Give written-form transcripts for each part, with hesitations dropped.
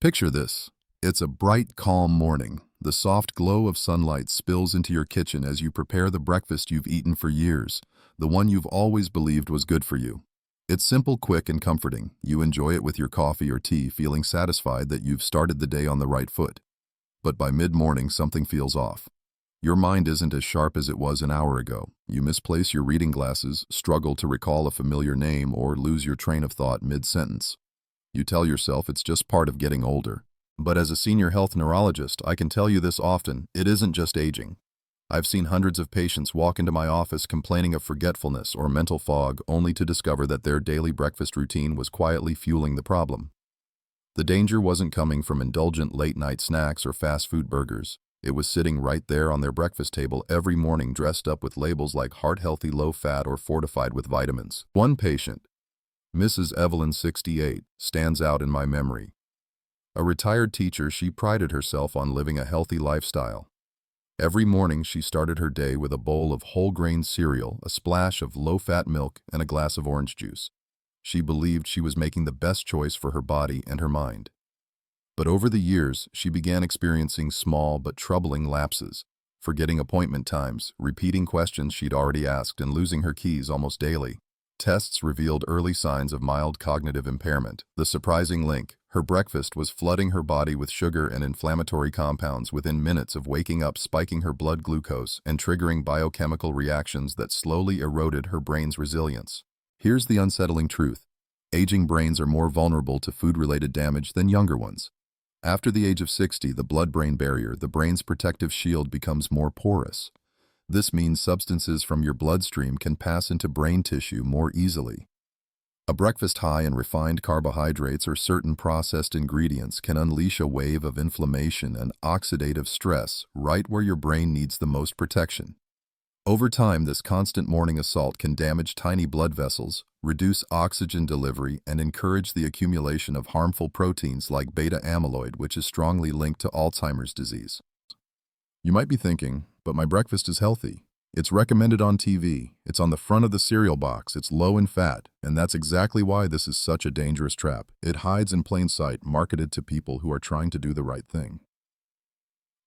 Picture this. It's a bright, calm morning. The soft glow of sunlight spills into your kitchen as you prepare the breakfast you've eaten for years, the one you've always believed was good for you. It's simple, quick, and comforting. You enjoy it with your coffee or tea, feeling satisfied that you've started the day on the right foot. But by mid-morning, something feels off. Your mind isn't as sharp as it was an hour ago. You misplace your reading glasses, struggle to recall a familiar name, or lose your train of thought mid-sentence. You tell yourself it's just part of getting older. But as a senior health neurologist, I can tell you this often: it isn't just aging. I've seen hundreds of patients walk into my office complaining of forgetfulness or mental fog, only to discover that their daily breakfast routine was quietly fueling the problem. The danger wasn't coming from indulgent late-night snacks or fast food burgers. It was sitting right there on their breakfast table every morning, dressed up with labels like heart-healthy, low-fat, or fortified with vitamins. One patient, Mrs. Evelyn, 68, stands out in my memory. A retired teacher, she prided herself on living a healthy lifestyle. Every morning, she started her day with a bowl of whole-grain cereal, a splash of low-fat milk, and a glass of orange juice. She believed she was making the best choice for her body and her mind. But over the years, she began experiencing small but troubling lapses, forgetting appointment times, repeating questions she'd already asked, and losing her keys almost daily. Tests revealed early signs of mild cognitive impairment. The surprising link: her breakfast was flooding her body with sugar and inflammatory compounds within minutes of waking up, spiking her blood glucose and triggering biochemical reactions that slowly eroded her brain's resilience. Here's the unsettling truth: aging brains are more vulnerable to food-related damage than younger ones. After the age of 60, the blood-brain barrier, the brain's protective shield, becomes more porous. This means substances from your bloodstream can pass into brain tissue more easily. A breakfast high in refined carbohydrates or certain processed ingredients can unleash a wave of inflammation and oxidative stress right where your brain needs the most protection. Over time, this constant morning assault can damage tiny blood vessels, reduce oxygen delivery, and encourage the accumulation of harmful proteins like beta amyloid, which is strongly linked to Alzheimer's disease. You might be thinking, but my breakfast is healthy. It's recommended on TV, it's on the front of the cereal box, it's low in fat, and that's exactly why this is such a dangerous trap. It hides in plain sight, marketed to people who are trying to do the right thing.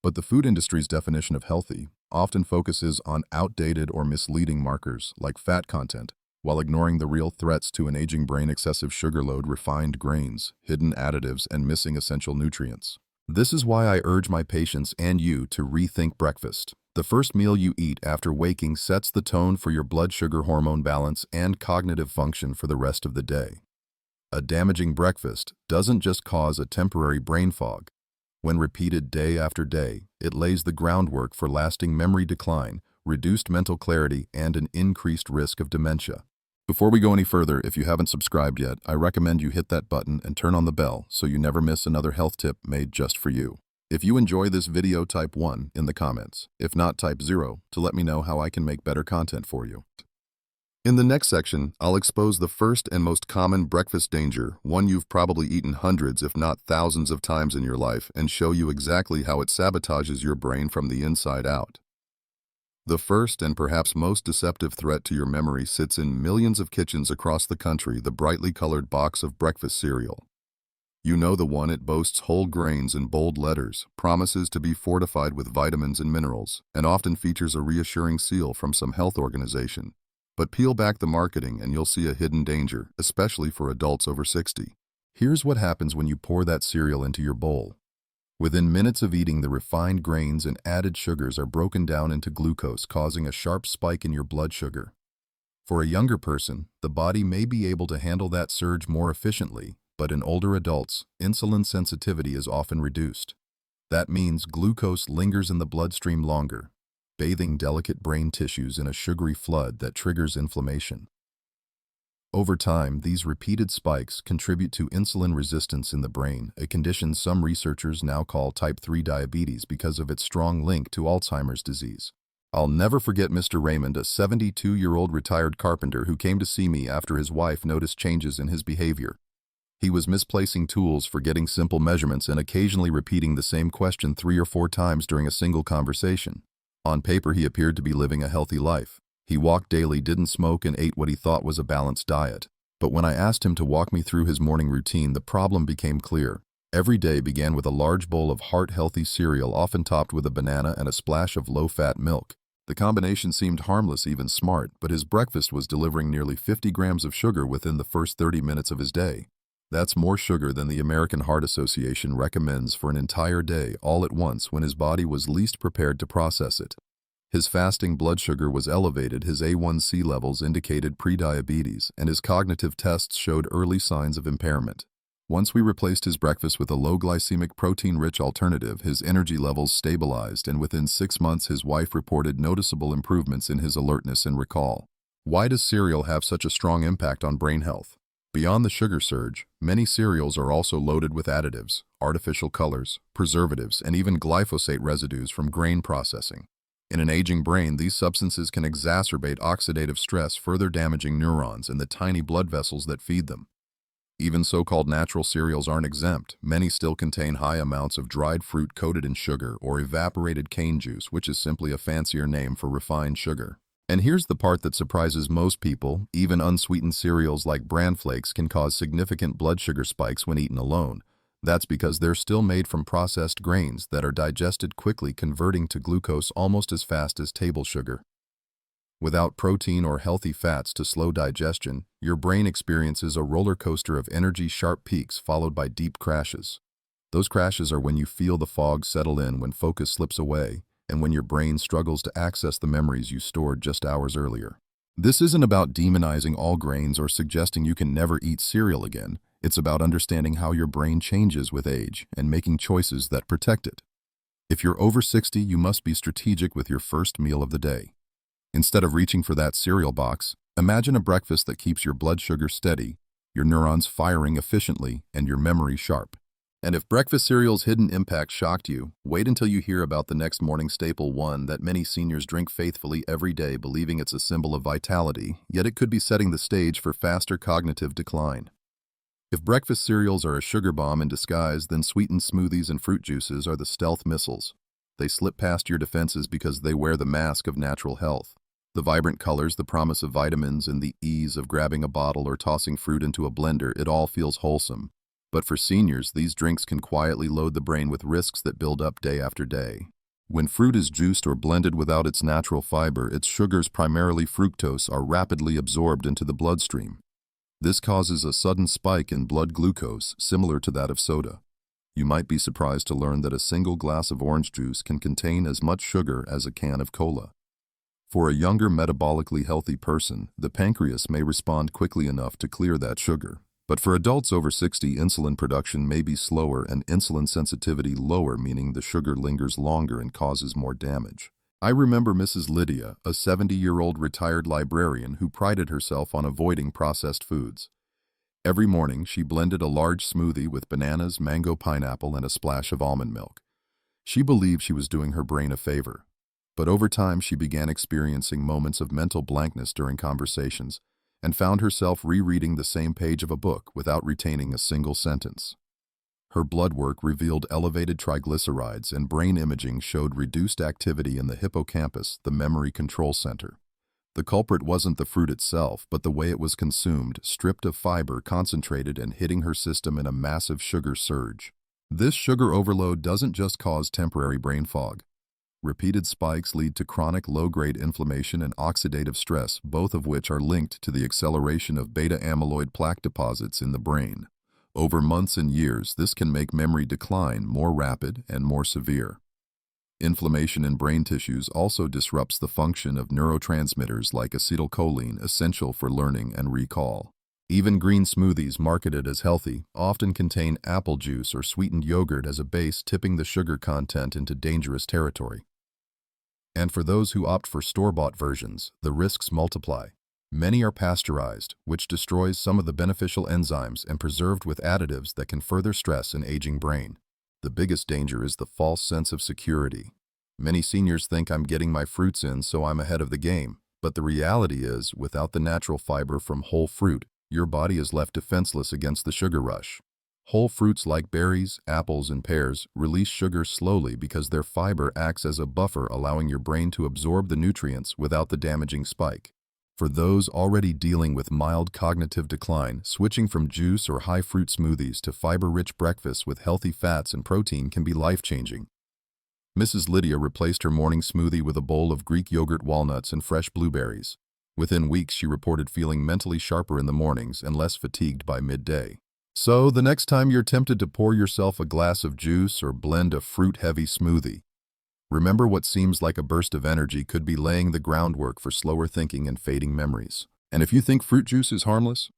But the food industry's definition of healthy often focuses on outdated or misleading markers like fat content, while ignoring the real threats to an aging brain: excessive sugar load, refined grains, hidden additives, and missing essential nutrients. This is why I urge my patients and you to rethink breakfast. The first meal you eat after waking sets the tone for your blood sugar hormone balance and cognitive function for the rest of the day. A damaging breakfast doesn't just cause a temporary brain fog. When repeated day after day, it lays the groundwork for lasting memory decline, reduced mental clarity, and an increased risk of dementia. Before we go any further, if you haven't subscribed yet, I recommend you hit that button and turn on the bell so you never miss another health tip made just for you. If you enjoy this video, type 1 in the comments. If not, type 0 to let me know how I can make better content for you. In the next section, I'll expose the first and most common breakfast danger, one you've probably eaten hundreds if not thousands of times in your life, and show you exactly how it sabotages your brain from the inside out. The first and perhaps most deceptive threat to your memory sits in millions of kitchens across the country: the brightly colored box of breakfast cereal. You know the one. It boasts whole grains in bold letters, promises to be fortified with vitamins and minerals, and often features a reassuring seal from some health organization. But peel back the marketing and you'll see a hidden danger, especially for adults over 60. Here's what happens when you pour that cereal into your bowl. Within minutes of eating, the refined grains and added sugars are broken down into glucose, causing a sharp spike in your blood sugar. For a younger person, the body may be able to handle that surge more efficiently, but in older adults, insulin sensitivity is often reduced. That means glucose lingers in the bloodstream longer, bathing delicate brain tissues in a sugary flood that triggers inflammation. Over time, these repeated spikes contribute to insulin resistance in the brain, a condition some researchers now call type 3 diabetes because of its strong link to Alzheimer's disease. I'll never forget Mr. Raymond, a 72-year-old retired carpenter who came to see me after his wife noticed changes in his behavior. He was misplacing tools, forgetting simple measurements, and occasionally repeating the same question 3 or 4 times during a single conversation. On paper, he appeared to be living a healthy life. He walked daily, didn't smoke, and ate what he thought was a balanced diet. But when I asked him to walk me through his morning routine, the problem became clear. Every day began with a large bowl of heart-healthy cereal, often topped with a banana and a splash of low-fat milk. The combination seemed harmless, even smart, but his breakfast was delivering nearly 50 grams of sugar within the first 30 minutes of his day. That's more sugar than the American Heart Association recommends for an entire day, all at once when his body was least prepared to process it. His fasting blood sugar was elevated, his A1C levels indicated prediabetes, and his cognitive tests showed early signs of impairment. Once we replaced his breakfast with a low-glycemic, protein-rich alternative, his energy levels stabilized, and within 6 months his wife reported noticeable improvements in his alertness and recall. Why does cereal have such a strong impact on brain health? Beyond the sugar surge, many cereals are also loaded with additives, artificial colors, preservatives, and even glyphosate residues from grain processing. In an aging brain, these substances can exacerbate oxidative stress, further damaging neurons and the tiny blood vessels that feed them. Even so-called natural cereals aren't exempt. Many still contain high amounts of dried fruit coated in sugar or evaporated cane juice, which is simply a fancier name for refined sugar. And here's the part that surprises most people: even unsweetened cereals like bran flakes can cause significant blood sugar spikes when eaten alone. That's because they're still made from processed grains that are digested quickly, converting to glucose almost as fast as table sugar. Without protein or healthy fats to slow digestion, your brain experiences a roller coaster of energy, sharp peaks followed by deep crashes. Those crashes are when you feel the fog settle in, when focus slips away, and when your brain struggles to access the memories you stored just hours earlier. This isn't about demonizing all grains or suggesting you can never eat cereal again. It's about understanding how your brain changes with age and making choices that protect it. If you're over 60, you must be strategic with your first meal of the day. Instead of reaching for that cereal box, imagine a breakfast that keeps your blood sugar steady, your neurons firing efficiently, and your memory sharp. And if breakfast cereal's hidden impact shocked you, wait until you hear about the next morning staple, one that many seniors drink faithfully every day, believing it's a symbol of vitality, yet it could be setting the stage for faster cognitive decline. If breakfast cereals are a sugar bomb in disguise, then sweetened smoothies and fruit juices are the stealth missiles. They slip past your defenses because they wear the mask of natural health. The vibrant colors, the promise of vitamins, and the ease of grabbing a bottle or tossing fruit into a blender, it all feels wholesome. But for seniors, these drinks can quietly load the brain with risks that build up day after day. When fruit is juiced or blended without its natural fiber, its sugars, primarily fructose, are rapidly absorbed into the bloodstream. This causes a sudden spike in blood glucose, similar to that of soda. You might be surprised to learn that a single glass of orange juice can contain as much sugar as a can of cola. For a younger, metabolically healthy person, the pancreas may respond quickly enough to clear that sugar. But for adults over 60, insulin production may be slower and insulin sensitivity lower, meaning the sugar lingers longer and causes more damage. I remember Mrs. Lydia, a 70-year-old retired librarian who prided herself on avoiding processed foods. Every morning, she blended a large smoothie with bananas, mango, pineapple, and a splash of almond milk. She believed she was doing her brain a favor. But over time, she began experiencing moments of mental blankness during conversations and found herself rereading the same page of a book without retaining a single sentence. Her blood work revealed elevated triglycerides, and brain imaging showed reduced activity in the hippocampus, the memory control center. The culprit wasn't the fruit itself, but the way it was consumed, stripped of fiber, concentrated, and hitting her system in a massive sugar surge. This sugar overload doesn't just cause temporary brain fog. Repeated spikes lead to chronic low-grade inflammation and oxidative stress, both of which are linked to the acceleration of beta-amyloid plaque deposits in the brain. Over months and years, this can make memory decline more rapid and more severe. Inflammation in brain tissues also disrupts the function of neurotransmitters like acetylcholine, essential for learning and recall. Even green smoothies marketed as healthy often contain apple juice or sweetened yogurt as a base, tipping the sugar content into dangerous territory. And for those who opt for store-bought versions, the risks multiply. Many are pasteurized, which destroys some of the beneficial enzymes, and preserved with additives that can further stress an aging brain. The biggest danger is the false sense of security. Many seniors think, I'm getting my fruits in, so I'm ahead of the game. But the reality is, without the natural fiber from whole fruit, your body is left defenseless against the sugar rush. Whole fruits like berries, apples, and pears release sugar slowly because their fiber acts as a buffer, allowing your brain to absorb the nutrients without the damaging spike. For those already dealing with mild cognitive decline, switching from juice or high-fruit smoothies to fiber-rich breakfasts with healthy fats and protein can be life-changing. Mrs. Lydia replaced her morning smoothie with a bowl of Greek yogurt, walnuts, and fresh blueberries. Within weeks, she reported feeling mentally sharper in the mornings and less fatigued by midday. So, the next time you're tempted to pour yourself a glass of juice or blend a fruit-heavy smoothie, remember what seems like a burst of energy could be laying the groundwork for slower thinking and fading memories. And if you think fruit juice is harmless,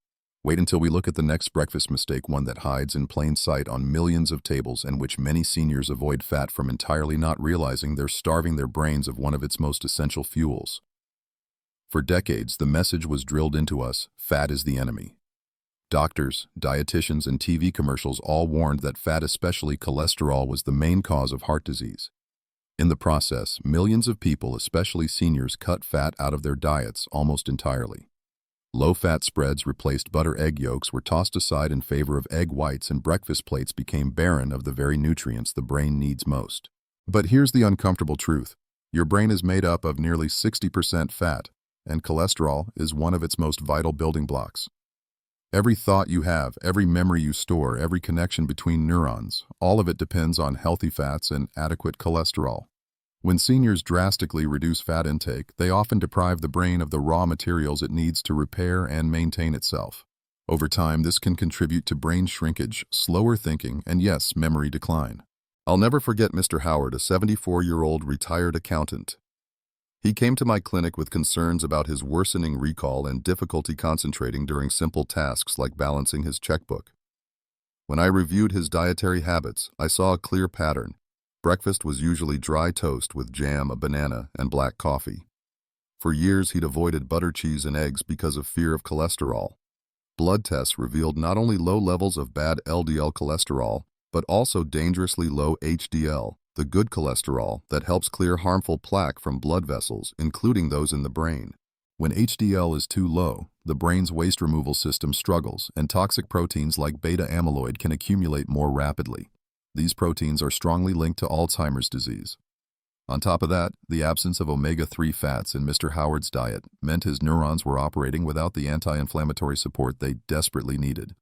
wait until we look at the next breakfast mistake, one that hides in plain sight on millions of tables and which many seniors avoid fat from entirely not realizing they're starving their brains of one of its most essential fuels. For decades, the message was drilled into us: fat is the enemy. Doctors, dietitians, and TV commercials all warned that fat, especially cholesterol, was the main cause of heart disease. In the process, millions of people, especially seniors, cut fat out of their diets almost entirely. Low-fat spreads replaced butter, egg yolks were tossed aside in favor of egg whites, and breakfast plates became barren of the very nutrients the brain needs most. But here's the uncomfortable truth. Your brain is made up of nearly 60% fat, and cholesterol is one of its most vital building blocks. Every thought you have, every memory you store, every connection between neurons, all of it depends on healthy fats and adequate cholesterol. When seniors drastically reduce fat intake, they often deprive the brain of the raw materials it needs to repair and maintain itself. Over time, this can contribute to brain shrinkage, slower thinking, and yes, memory decline. I'll never forget Mr. Howard, a 74-year-old retired accountant. He came to my clinic with concerns about his worsening recall and difficulty concentrating during simple tasks like balancing his checkbook. When I reviewed his dietary habits, I saw a clear pattern. Breakfast was usually dry toast with jam, a banana, and black coffee. For years, he'd avoided butter, cheese, and eggs because of fear of cholesterol. Blood tests revealed not only low levels of bad LDL cholesterol, but also dangerously low HDL, the good cholesterol that helps clear harmful plaque from blood vessels, including those in the brain. When HDL is too low, the brain's waste removal system struggles, and toxic proteins like beta amyloid can accumulate more rapidly. These proteins are strongly linked to Alzheimer's disease. On top of that, the absence of omega-3 fats in Mr. Howard's diet meant his neurons were operating without the anti-inflammatory support they desperately needed.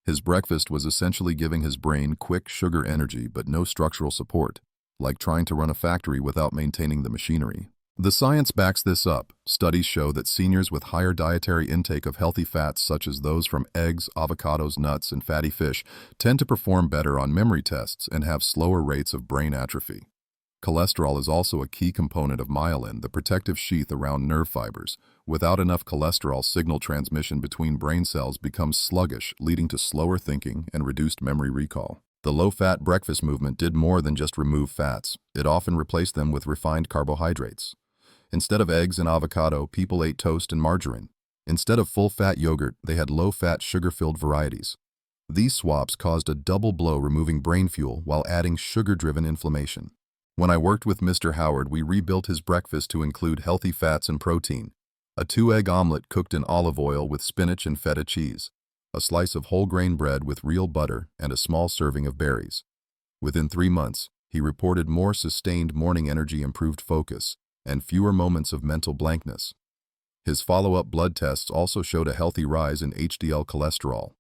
His breakfast was essentially giving his brain quick sugar energy but no structural support, like trying to run a factory without maintaining the machinery. The science backs this up. Studies show that seniors with higher dietary intake of healthy fats, such as those from eggs, avocados, nuts, and fatty fish, tend to perform better on memory tests and have slower rates of brain atrophy. Cholesterol is also a key component of myelin, the protective sheath around nerve fibers. Without enough cholesterol, signal transmission between brain cells becomes sluggish, leading to slower thinking and reduced memory recall. The low-fat breakfast movement did more than just remove fats. It often replaced them with refined carbohydrates. Instead of eggs and avocado, people ate toast and margarine. Instead of full-fat yogurt, they had low-fat, sugar-filled varieties. These swaps caused a double blow, removing brain fuel while adding sugar-driven inflammation. When I worked with Mr. Howard, we rebuilt his breakfast to include healthy fats and protein. A 2-egg omelet cooked in olive oil with spinach and feta cheese. A slice of whole grain bread with real butter, and a small serving of berries. Within 3 months, he reported more sustained morning energy, improved focus, and fewer moments of mental blankness. His follow-up blood tests also showed a healthy rise in HDL cholesterol.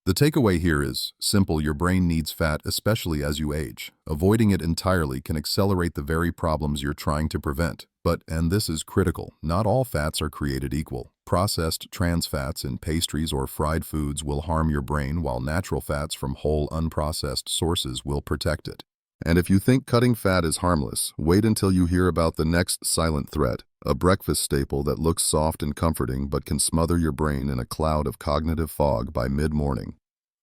The takeaway here is simple: your brain needs fat, especially as you age. Avoiding it entirely can accelerate the very problems you're trying to prevent. But, and this is critical, not all fats are created equal. Processed trans fats in pastries or fried foods will harm your brain, while natural fats from whole, unprocessed sources will protect it. And if you think cutting fat is harmless, wait until you hear about the next silent threat, a breakfast staple that looks soft and comforting but can smother your brain in a cloud of cognitive fog by mid-morning.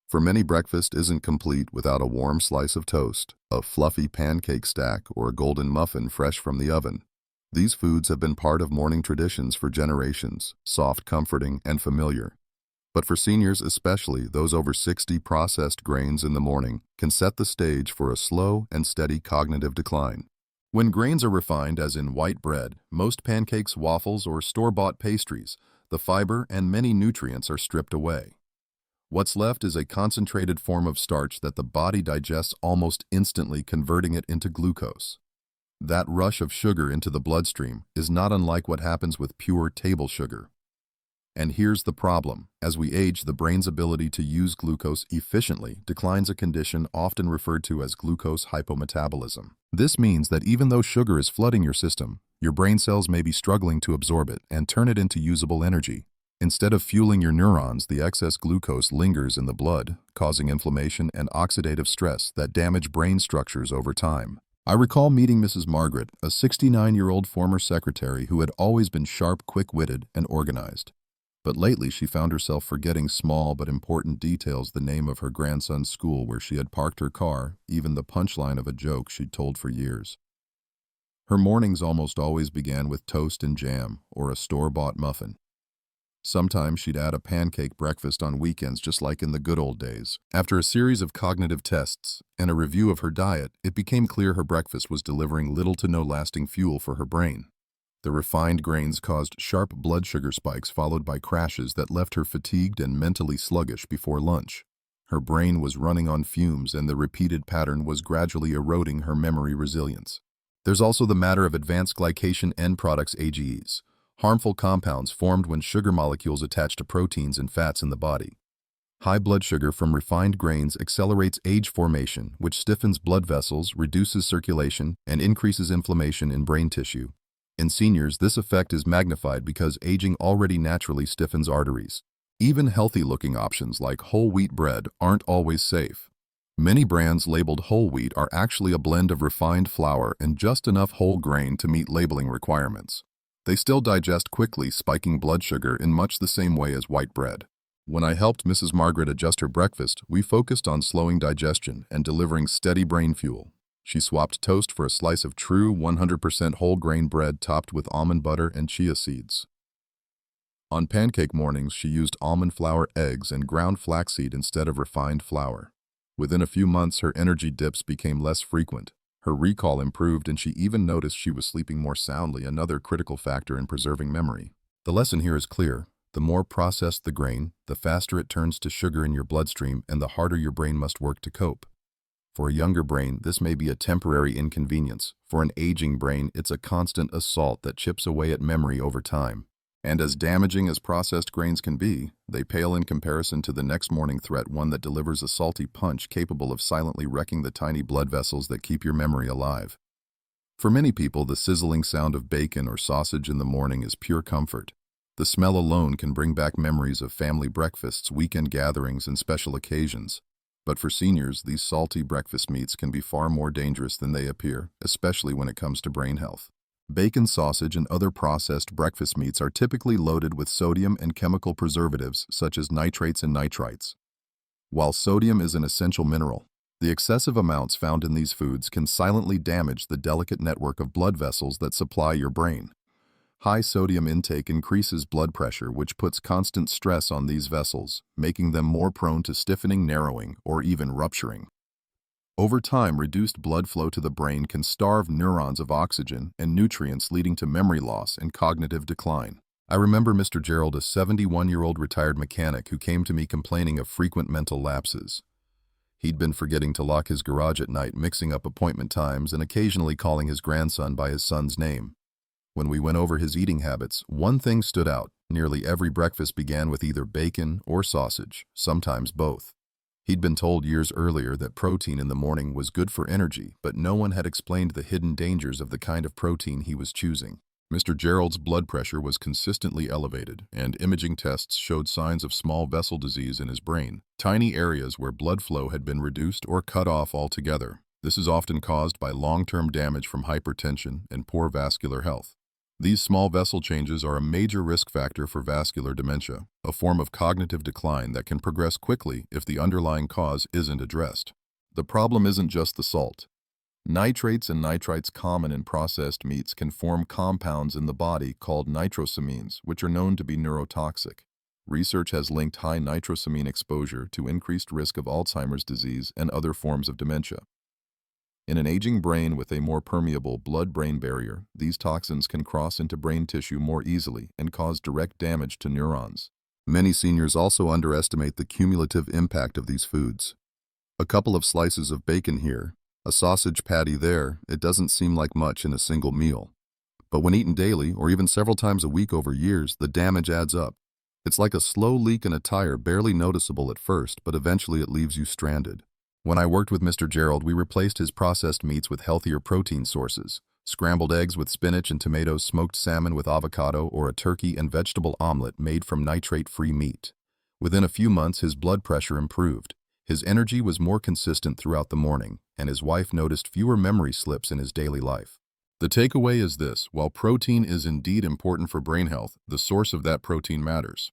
For many, breakfast isn't complete without a warm slice of toast, a fluffy pancake stack, or a golden muffin fresh from the oven. These foods have been part of morning traditions for generations, soft, comforting, and familiar. But for seniors especially, those over 60, processed grains in the morning can set the stage for a slow and steady cognitive decline. When grains are refined, as in white bread, most pancakes, waffles, or store-bought pastries, the fiber and many nutrients are stripped away. What's left is a concentrated form of starch that the body digests almost instantly, converting it into glucose. That rush of sugar into the bloodstream is not unlike what happens with pure table sugar. And here's the problem. As we age, the brain's ability to use glucose efficiently declines, a condition often referred to as glucose hypometabolism. This means that even though sugar is flooding your system, your brain cells may be struggling to absorb it and turn it into usable energy. Instead of fueling your neurons, the excess glucose lingers in the blood, causing inflammation and oxidative stress that damage brain structures over time. I recall meeting Mrs. Margaret, a 69-year-old former secretary who had always been sharp, quick-witted, and organized. But lately she found herself forgetting small but important details: the name of her grandson's school, where she had parked her car, even the punchline of a joke she'd told for years. Her mornings almost always began with toast and jam or a store-bought muffin. Sometimes she'd add a pancake breakfast on weekends, just like in the good old days. After a series of cognitive tests and a review of her diet, it became clear her breakfast was delivering little to no lasting fuel for her brain. The refined grains caused sharp blood sugar spikes, followed by crashes that left her fatigued and mentally sluggish before lunch. Her brain was running on fumes, and the repeated pattern was gradually eroding her memory resilience. There's also the matter of advanced glycation end products, AGEs, harmful compounds formed when sugar molecules attach to proteins and fats in the body. High blood sugar from refined grains accelerates age formation, which stiffens blood vessels, reduces circulation, and increases inflammation in brain tissue. In seniors, this effect is magnified because aging already naturally stiffens arteries. Even healthy-looking options like whole wheat bread aren't always safe. Many brands labeled whole wheat are actually a blend of refined flour and just enough whole grain to meet labeling requirements. They still digest quickly, spiking blood sugar in much the same way as white bread. When I helped Mrs. Margaret adjust her breakfast, we focused on slowing digestion and delivering steady brain fuel. She swapped toast for a slice of true 100% whole grain bread topped with almond butter and chia seeds. On pancake mornings, she used almond flour, eggs, and ground flaxseed instead of refined flour. Within a few months, her energy dips became less frequent. Her recall improved, and she even noticed she was sleeping more soundly, another critical factor in preserving memory. The lesson here is clear. The more processed the grain, the faster it turns to sugar in your bloodstream, and the harder your brain must work to cope. For a younger brain, this may be a temporary inconvenience. For an aging brain, it's a constant assault that chips away at memory over time. And as damaging as processed grains can be, they pale in comparison to the next morning threat, one that delivers a salty punch capable of silently wrecking the tiny blood vessels that keep your memory alive. For many people, the sizzling sound of bacon or sausage in the morning is pure comfort. The smell alone can bring back memories of family breakfasts, weekend gatherings, and special occasions. But for seniors, these salty breakfast meats can be far more dangerous than they appear, especially when it comes to brain health. Bacon, sausage, and other processed breakfast meats are typically loaded with sodium and chemical preservatives such as nitrates and nitrites. While sodium is an essential mineral, the excessive amounts found in these foods can silently damage the delicate network of blood vessels that supply your brain. High sodium intake increases blood pressure, which puts constant stress on these vessels, making them more prone to stiffening, narrowing, or even rupturing. Over time, reduced blood flow to the brain can starve neurons of oxygen and nutrients, leading to memory loss and cognitive decline. I remember Mr. Gerald, a 71-year-old retired mechanic who came to me complaining of frequent mental lapses. He'd been forgetting to lock his garage at night, mixing up appointment times, and occasionally calling his grandson by his son's name. When we went over his eating habits, one thing stood out. Nearly every breakfast began with either bacon or sausage, sometimes both. He'd been told years earlier that protein in the morning was good for energy, but no one had explained the hidden dangers of the kind of protein he was choosing. Mr. Gerald's blood pressure was consistently elevated, and imaging tests showed signs of small vessel disease in his brain, tiny areas where blood flow had been reduced or cut off altogether. This is often caused by long-term damage from hypertension and poor vascular health. These small vessel changes are a major risk factor for vascular dementia, a form of cognitive decline that can progress quickly if the underlying cause isn't addressed. The problem isn't just the salt. Nitrates and nitrites common in processed meats can form compounds in the body called nitrosamines, which are known to be neurotoxic. Research has linked high nitrosamine exposure to increased risk of Alzheimer's disease and other forms of dementia. In an aging brain with a more permeable blood-brain barrier, these toxins can cross into brain tissue more easily and cause direct damage to neurons. Many seniors also underestimate the cumulative impact of these foods. A couple of slices of bacon here, A sausage patty there, it doesn't seem like much in a single meal. But when eaten daily, or even several times a week over years, the damage adds up. It's like a slow leak in a tire, barely noticeable at first, but eventually it leaves you stranded. When I worked with Mr. Gerald, we replaced his processed meats with healthier protein sources. Scrambled eggs with spinach and tomatoes, smoked salmon with avocado, or a turkey and vegetable omelet made from nitrate-free meat. Within a few months, his blood pressure improved. His energy was more consistent throughout the morning, and his wife noticed fewer memory slips in his daily life. The takeaway is this: while protein is indeed important for brain health, the source of that protein matters.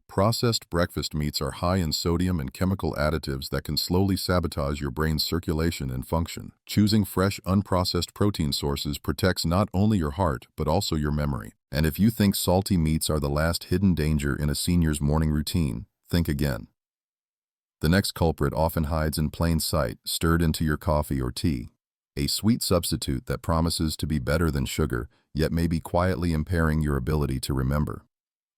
Processed breakfast meats are high in sodium and chemical additives that can slowly sabotage your brain's circulation and function. Choosing fresh, unprocessed protein sources protects not only your heart, but also your memory. And if you think salty meats are the last hidden danger in a senior's morning routine, think again. The next culprit often hides in plain sight, stirred into your coffee or tea. A sweet substitute that promises to be better than sugar, yet may be quietly impairing your ability to remember.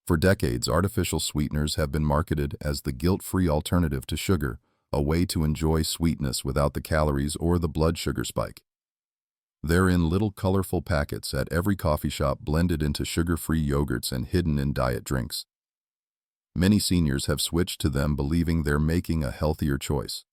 For decades, artificial sweeteners have been marketed as the guilt-free alternative to sugar, a way to enjoy sweetness without the calories or the blood sugar spike. They're in little colorful packets at every coffee shop, blended into sugar-free yogurts and hidden in diet drinks. Many seniors have switched to them, believing they're making a healthier choice.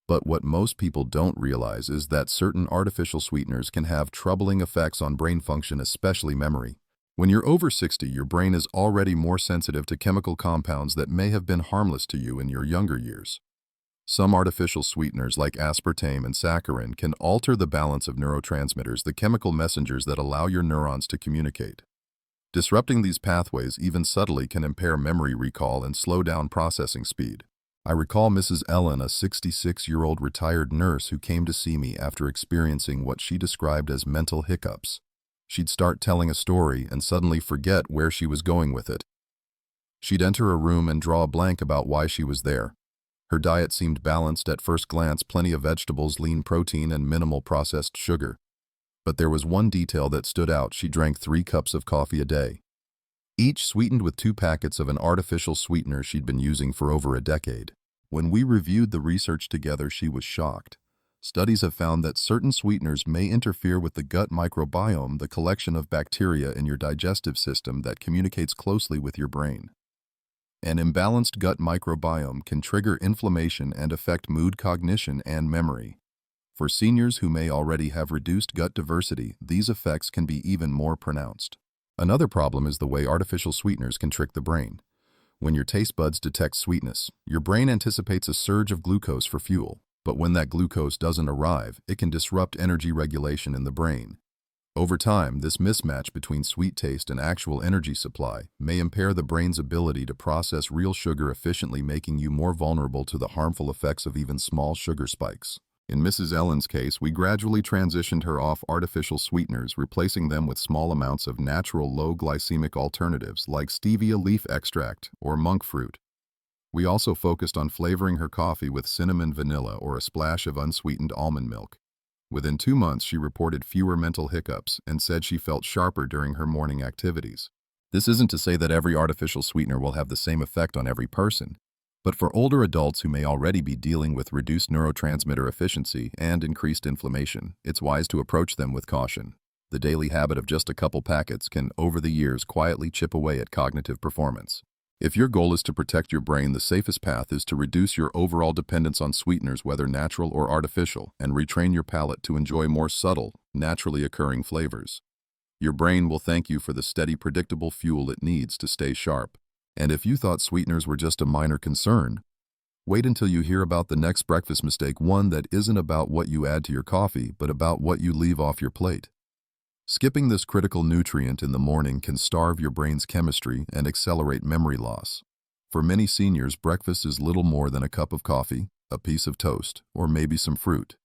But what most people don't realize is that certain artificial sweeteners can have troubling effects on brain function, especially memory. When you're over 60, your brain is already more sensitive to chemical compounds that may have been harmless to you in your younger years. Some artificial sweeteners like aspartame and saccharin can alter the balance of neurotransmitters, the chemical messengers that allow your neurons to communicate. Disrupting these pathways, even subtly, can impair memory recall and slow down processing speed. I recall Mrs. Ellen, a 66-year-old retired nurse who came to see me after experiencing what she described as mental hiccups. She'd start telling a story and suddenly forget where she was going with it. She'd enter a room and draw a blank about why she was there. Her diet seemed balanced at first glance: plenty of vegetables, lean protein, and minimal processed sugar. But there was one detail that stood out: she drank 3 cups of coffee a day, each sweetened with 2 packets of an artificial sweetener she'd been using for over a decade. When we reviewed the research together, she was shocked. Studies have found that certain sweeteners may interfere with the gut microbiome, the collection of bacteria in your digestive system that communicates closely with your brain. An imbalanced gut microbiome can trigger inflammation and affect mood, cognition, and memory. For seniors who may already have reduced gut diversity, these effects can be even more pronounced. Another problem is the way artificial sweeteners can trick the brain. When your taste buds detect sweetness, your brain anticipates a surge of glucose for fuel. But when that glucose doesn't arrive, it can disrupt energy regulation in the brain. Over time, this mismatch between sweet taste and actual energy supply may impair the brain's ability to process real sugar efficiently, making you more vulnerable to the harmful effects of even small sugar spikes. In Mrs. Ellen's case, we gradually transitioned her off artificial sweeteners, replacing them with small amounts of natural low-glycemic alternatives like stevia leaf extract or monk fruit. We also focused on flavoring her coffee with cinnamon, vanilla, or a splash of unsweetened almond milk. Within 2 months, she reported fewer mental hiccups and said she felt sharper during her morning activities. This isn't to say that every artificial sweetener will have the same effect on every person, but for older adults who may already be dealing with reduced neurotransmitter efficiency and increased inflammation, it's wise to approach them with caution. The daily habit of just a couple packets can, over the years, quietly chip away at cognitive performance. If your goal is to protect your brain, the safest path is to reduce your overall dependence on sweeteners, whether natural or artificial, and retrain your palate to enjoy more subtle, naturally occurring flavors. Your brain will thank you for the steady, predictable fuel it needs to stay sharp. And if you thought sweeteners were just a minor concern, wait until you hear about the next breakfast mistake, one that isn't about what you add to your coffee, but about what you leave off your plate. Skipping this critical nutrient in the morning can starve your brain's chemistry and accelerate memory loss. For many seniors, breakfast is little more than a cup of coffee, a piece of toast, or maybe some fruit.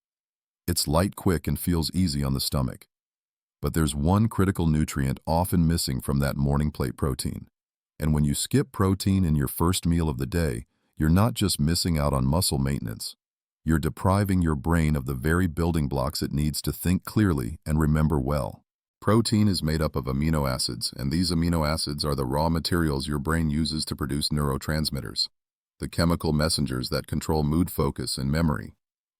It's light, quick, and feels easy on the stomach. But there's one critical nutrient often missing from that morning plate: protein. And when you skip protein in your first meal of the day, you're not just missing out on muscle maintenance. You're depriving your brain of the very building blocks it needs to think clearly and remember well. Protein is made up of amino acids, and these amino acids are the raw materials your brain uses to produce neurotransmitters, the chemical messengers that control mood, focus, and memory.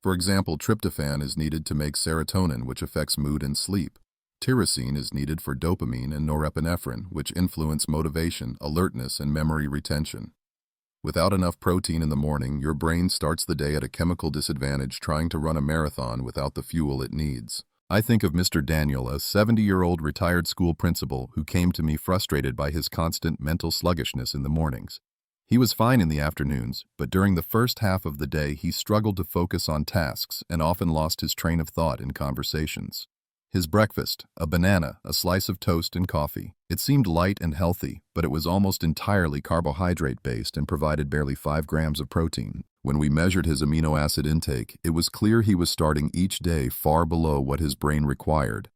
For example, tryptophan is needed to make serotonin, which affects mood and sleep. Tyrosine is needed for dopamine and norepinephrine, which influence motivation, alertness, and memory retention. Without enough protein in the morning, your brain starts the day at a chemical disadvantage trying to run a marathon without the fuel it needs. I think of Mr. Daniel, a 70-year-old retired school principal who came to me frustrated by his constant mental sluggishness in the mornings. He was fine in the afternoons, but during the first half of the day he struggled to focus on tasks and often lost his train of thought in conversations. His breakfast, a banana, a slice of toast, and coffee. It seemed light and healthy, but it was almost entirely carbohydrate-based and provided barely 5 grams of protein. When we measured his amino acid intake, it was clear he was starting each day far below what his brain required.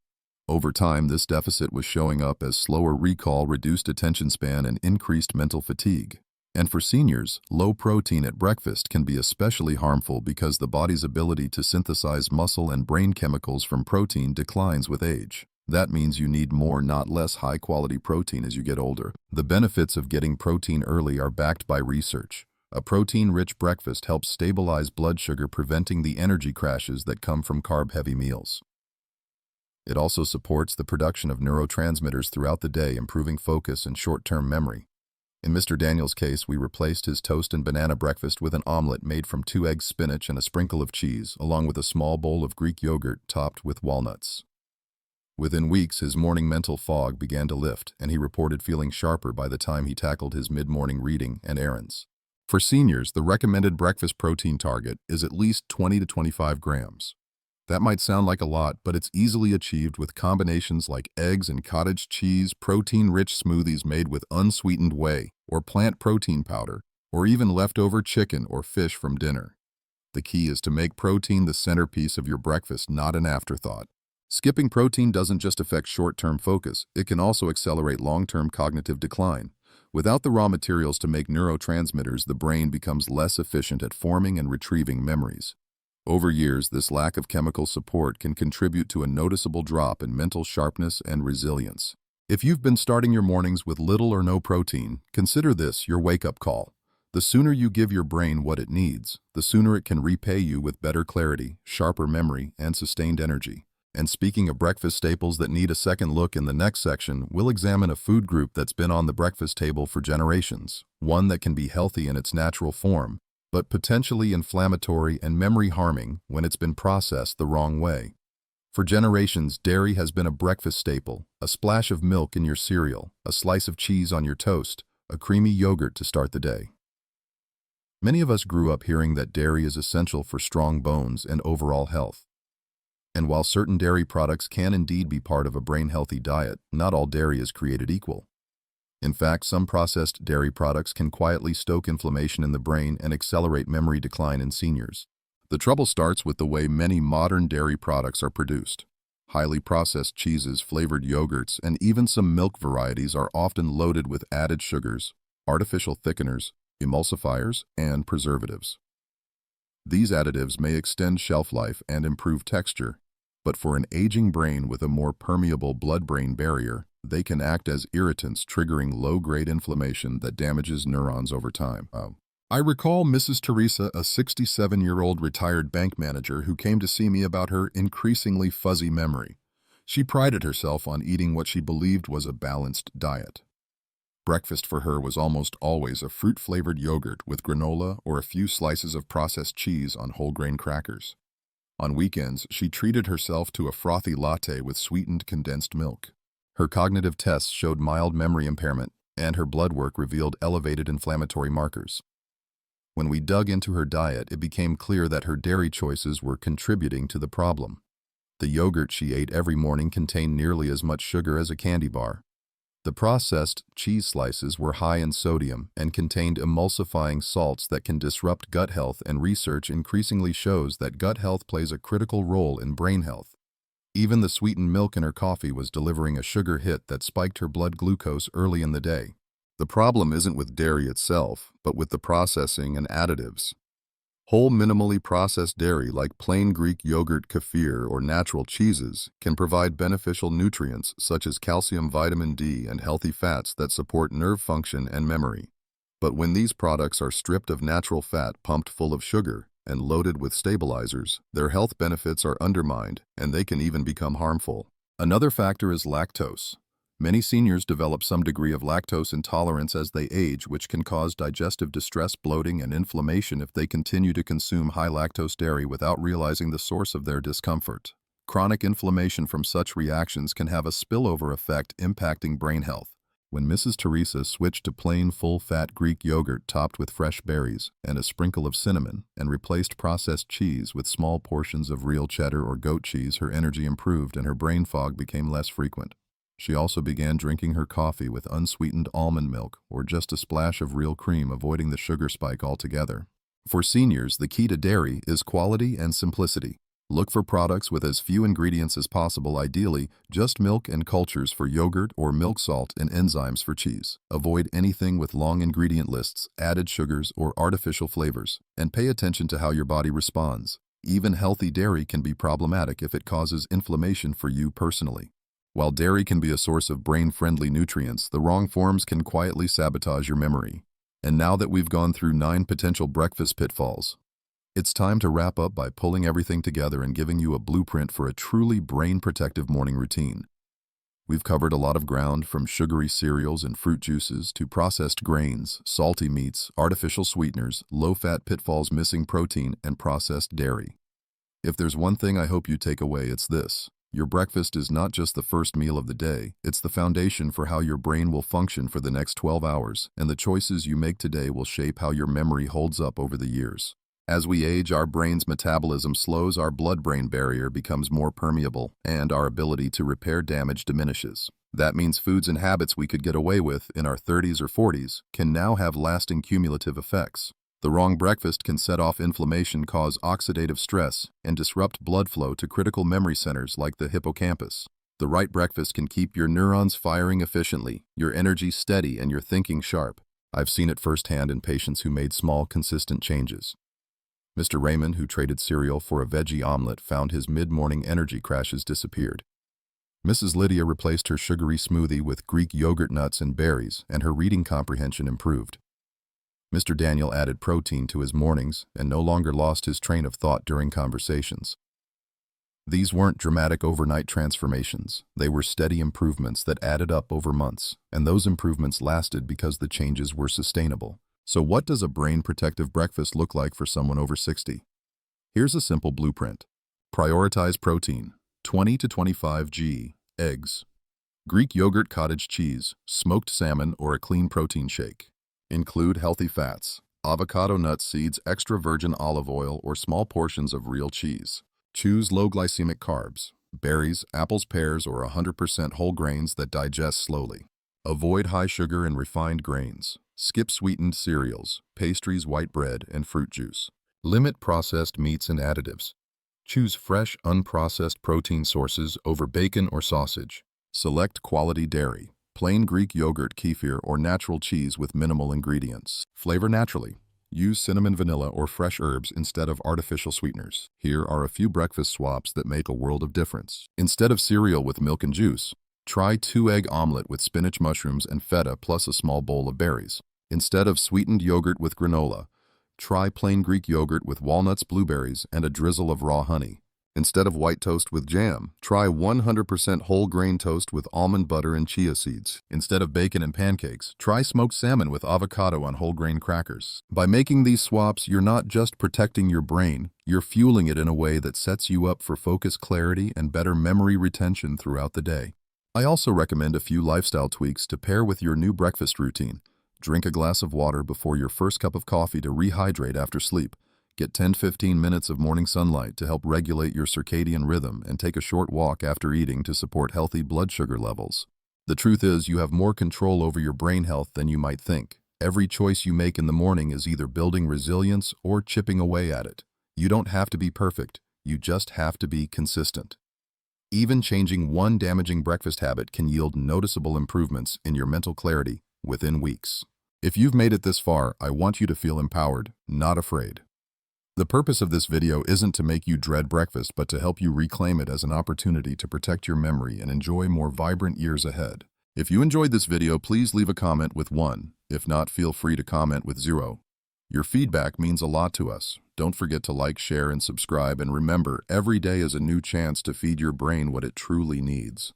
Over time, this deficit was showing up as slower recall, reduced attention span, and increased mental fatigue. And for seniors, low protein at breakfast can be especially harmful because the body's ability to synthesize muscle and brain chemicals from protein declines with age. That means you need more, not less, high-quality protein as you get older. The benefits of getting protein early are backed by research. A protein-rich breakfast helps stabilize blood sugar, preventing the energy crashes that come from carb-heavy meals. It also supports the production of neurotransmitters throughout the day, improving focus and short-term memory. In Mr. Daniel's case, we replaced his toast and banana breakfast with an omelet made from 2 eggs, spinach, and a sprinkle of cheese, along with a small bowl of Greek yogurt topped with walnuts. Within weeks, his morning mental fog began to lift, and he reported feeling sharper by the time he tackled his mid-morning reading and errands. For seniors, the recommended breakfast protein target is at least 20 to 25 grams. That might sound like a lot, but it's easily achieved with combinations like eggs and cottage cheese, protein-rich smoothies made with unsweetened whey, or plant protein powder, or even leftover chicken or fish from dinner. The key is to make protein the centerpiece of your breakfast, not an afterthought. Skipping protein doesn't just affect short-term focus, it can also accelerate long-term cognitive decline. Without the raw materials to make neurotransmitters, the brain becomes less efficient at forming and retrieving memories. Over years, this lack of chemical support can contribute to a noticeable drop in mental sharpness and resilience. If you've been starting your mornings with little or no protein, consider this your wake-up call. The sooner you give your brain what it needs, the sooner it can repay you with better clarity, sharper memory, and sustained energy. And speaking of breakfast staples that need a second look, in the next section, we'll examine a food group that's been on the breakfast table for generations, one that can be healthy in its natural form, but potentially inflammatory and memory-harming when it's been processed the wrong way. For generations, dairy has been a breakfast staple, a splash of milk in your cereal, a slice of cheese on your toast, a creamy yogurt to start the day. Many of us grew up hearing that dairy is essential for strong bones and overall health. And while certain dairy products can indeed be part of a brain-healthy diet, not all dairy is created equal. In fact, some processed dairy products can quietly stoke inflammation in the brain and accelerate memory decline in seniors. The trouble starts with the way many modern dairy products are produced. Highly processed cheeses, flavored yogurts, and even some milk varieties are often loaded with added sugars, artificial thickeners, emulsifiers, and preservatives. These additives may extend shelf life and improve texture, but for an aging brain with a more permeable blood-brain barrier, they can act as irritants, triggering low-grade inflammation that damages neurons over time. I recall Mrs. Teresa, a 67-year-old retired bank manager who came to see me about her increasingly fuzzy memory. She prided herself on eating what she believed was a balanced diet. Breakfast for her was almost always a fruit-flavored yogurt with granola or a few slices of processed cheese on whole-grain crackers. On weekends, she treated herself to a frothy latte with sweetened condensed milk. Her cognitive tests showed mild memory impairment, and her blood work revealed elevated inflammatory markers. When we dug into her diet, it became clear that her dairy choices were contributing to the problem. The yogurt she ate every morning contained nearly as much sugar as a candy bar. The processed cheese slices were high in sodium and contained emulsifying salts that can disrupt gut health, and research increasingly shows that gut health plays a critical role in brain health. Even the sweetened milk in her coffee was delivering a sugar hit that spiked her blood glucose early in the day. The problem isn't with dairy itself, but with the processing and additives. Whole, minimally processed dairy like plain Greek yogurt, kefir, or natural cheeses can provide beneficial nutrients such as calcium, vitamin D, and healthy fats that support nerve function and memory. But when these products are stripped of natural fat pumped full of sugar, and loaded with stabilizers, their health benefits are undermined and they can even become harmful. Another factor is lactose. Many seniors develop some degree of lactose intolerance as they age, which can cause digestive distress, bloating, and inflammation if they continue to consume high lactose dairy without realizing the source of their discomfort. Chronic inflammation from such reactions can have a spillover effect impacting brain health. When Mrs. Teresa switched to plain full-fat Greek yogurt topped with fresh berries and a sprinkle of cinnamon and replaced processed cheese with small portions of real cheddar or goat cheese, her energy improved and her brain fog became less frequent. She also began drinking her coffee with unsweetened almond milk or just a splash of real cream, avoiding the sugar spike altogether. For seniors, the key to dairy is quality and simplicity. Look for products with as few ingredients as possible, ideally just milk and cultures for yogurt or milk salt and enzymes for cheese. Avoid anything with long ingredient lists, added sugars, or artificial flavors, and pay attention to how your body responds. Even healthy dairy can be problematic if it causes inflammation for you personally. While dairy can be a source of brain-friendly nutrients, the wrong forms can quietly sabotage your memory. And now that we've gone through 9 potential breakfast pitfalls, it's time to wrap up by pulling everything together and giving you a blueprint for a truly brain-protective morning routine. We've covered a lot of ground, from sugary cereals and fruit juices to processed grains, salty meats, artificial sweeteners, low-fat pitfalls, missing protein, and processed dairy. If there's one thing I hope you take away, it's this. Your breakfast is not just the first meal of the day, it's the foundation for how your brain will function for the next 12 hours, and the choices you make today will shape how your memory holds up over the years. As we age, our brain's metabolism slows, our blood-brain barrier becomes more permeable, and our ability to repair damage diminishes. That means foods and habits we could get away with in our 30s or 40s can now have lasting cumulative effects. The wrong breakfast can set off inflammation, cause oxidative stress, and disrupt blood flow to critical memory centers like the hippocampus. The right breakfast can keep your neurons firing efficiently, your energy steady, and your thinking sharp. I've seen it firsthand in patients who made small, consistent changes. Mr. Raymond, who traded cereal for a veggie omelet, found his mid-morning energy crashes disappeared. Mrs. Lydia replaced her sugary smoothie with Greek yogurt, nuts, and berries, and her reading comprehension improved. Mr. Daniel added protein to his mornings and no longer lost his train of thought during conversations. These weren't dramatic overnight transformations. They were steady improvements that added up over months, and those improvements lasted because the changes were sustainable. So what does a brain-protective breakfast look like for someone over 60? Here's a simple blueprint. Prioritize protein, 20 to 25 g, eggs, Greek yogurt, cottage cheese, smoked salmon, or a clean protein shake. Include healthy fats, avocado, nuts, seeds, extra virgin olive oil, or small portions of real cheese. Choose low glycemic carbs, berries, apples, pears, or 100% whole grains that digest slowly. Avoid high sugar and refined grains. Skip sweetened cereals, pastries, white bread, and fruit juice. Limit processed meats and additives. Choose fresh, unprocessed protein sources over bacon or sausage. Select quality dairy, plain Greek yogurt, kefir, or natural cheese with minimal ingredients. Flavor naturally. Use cinnamon, vanilla, or fresh herbs instead of artificial sweeteners. Here are a few breakfast swaps that make a world of difference. Instead of cereal with milk and juice, try 2-egg omelet with spinach, mushrooms, and feta plus a small bowl of berries. Instead of sweetened yogurt with granola, try plain Greek yogurt with walnuts, blueberries, and a drizzle of raw honey. Instead of white toast with jam, try 100% whole grain toast with almond butter and chia seeds. Instead of bacon and pancakes, try smoked salmon with avocado on whole grain crackers. By making these swaps, you're not just protecting your brain, you're fueling it in a way that sets you up for focus, clarity, and better memory retention throughout the day. I also recommend a few lifestyle tweaks to pair with your new breakfast routine. Drink a glass of water before your first cup of coffee to rehydrate after sleep. Get 10-15 minutes of morning sunlight to help regulate your circadian rhythm, and take a short walk after eating to support healthy blood sugar levels. The truth is, you have more control over your brain health than you might think. Every choice you make in the morning is either building resilience or chipping away at it. You don't have to be perfect, you just have to be consistent. Even changing one damaging breakfast habit can yield noticeable improvements in your mental clarity within weeks. If you've made it this far, I want you to feel empowered, not afraid. The purpose of this video isn't to make you dread breakfast, but to help you reclaim it as an opportunity to protect your memory and enjoy more vibrant years ahead. If you enjoyed this video, please leave a comment with 1. If not, feel free to comment with 0. Your feedback means a lot to us. Don't forget to like, share, and subscribe, and remember, every day is a new chance to feed your brain what it truly needs.